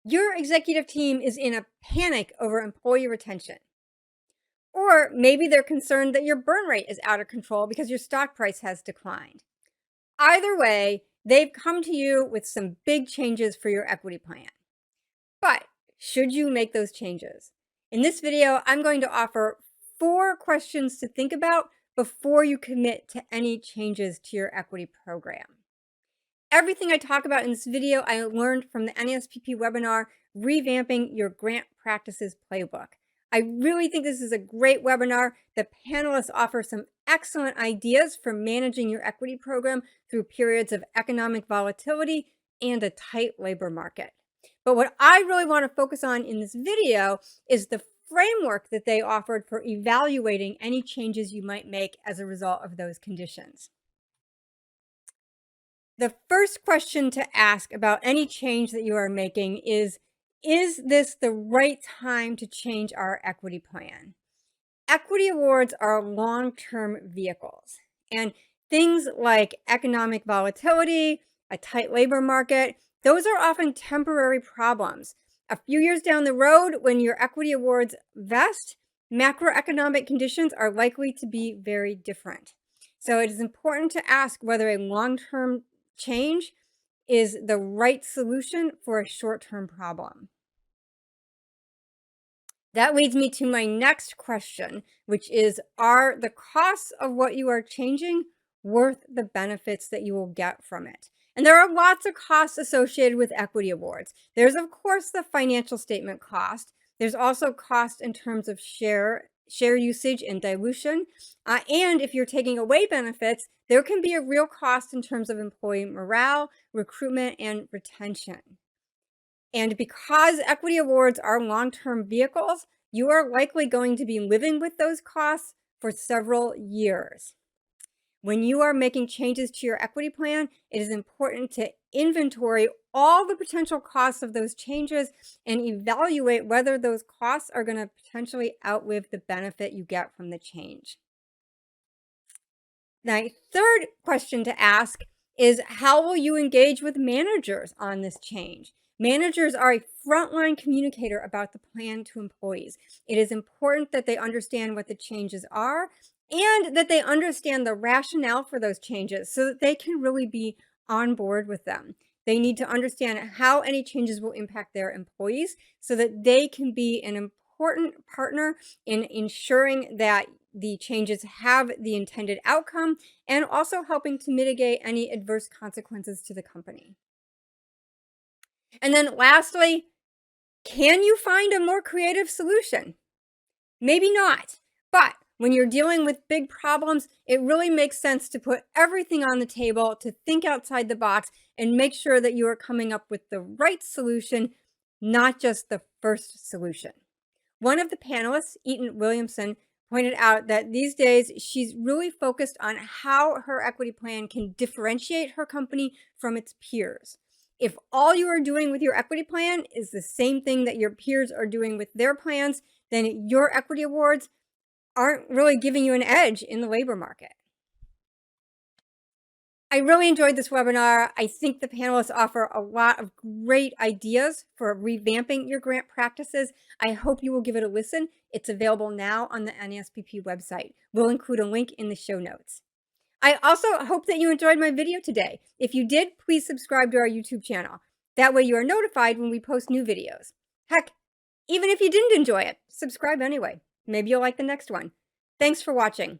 Your executive team is in a panic over employee retention. Or maybe they're concerned that your burn rate is out of control because your stock price has declined. Either way, they've come to you with some big changes for your equity plan. But should you make those changes? In this video, I'm going to offer 4 questions to think about before you commit to any changes to your equity program. Everything I talk about in this video, I learned from the NASPP webinar, Revamping Your Grant Practices Playbook. I really think this is a great webinar. The panelists offer some excellent ideas for managing your equity program through periods of economic volatility and a tight labor market. But what I really want to focus on in this video is the framework that they offered for evaluating any changes you might make as a result of those conditions. The first question to ask about any change that you are making is this the right time to change our equity plan? Equity awards are long-term vehicles, and things like economic volatility, a tight labor market, those are often temporary problems. A few years down the road, when your equity awards vest, macroeconomic conditions are likely to be very different. So it is important to ask whether a long-term change is the right solution for a short-term problem. That leads me to my next question, which is, are the costs of what you are changing worth the benefits that you will get from it? And there are lots of costs associated with equity awards. There's, of course, the financial statement cost. There's also cost in terms of share usage and dilution. And if you're taking away benefits, there can be a real cost in terms of employee morale, recruitment, and retention. And because equity awards are long-term vehicles, you are likely going to be living with those costs for several years. When you are making changes to your equity plan, it is important to inventory all the potential costs of those changes and evaluate whether those costs are going to potentially outlive the benefit you get from the change. The third question to ask is, how will you engage with managers on this change? Managers are a frontline communicator about the plan to employees. It is important that they understand what the changes are and that they understand the rationale for those changes so that they can really be on board with them. They need to understand how any changes will impact their employees so that they can be an important partner in ensuring that the changes have the intended outcome and also helping to mitigate any adverse consequences to the company. And then lastly, can you find a more creative solution? Maybe not, but when you're dealing with big problems, it really makes sense to put everything on the table, to think outside the box, and make sure that you are coming up with the right solution, not just the first solution. One of the panelists, Eaton Williamson, pointed out that these days she's really focused on how her equity plan can differentiate her company from its peers. If all you are doing with your equity plan is the same thing that your peers are doing with their plans, then your equity awards aren't really giving you an edge in the labor market. I really enjoyed this webinar. I think the panelists offer a lot of great ideas for revamping your grant practices. I hope you will give it a listen. It's available now on the NASPP website. We'll include a link in the show notes. I also hope that you enjoyed my video today. If you did, please subscribe to our YouTube channel. That way you are notified when we post new videos. Heck, even if you didn't enjoy it, subscribe anyway. Maybe you'll like the next one. Thanks for watching.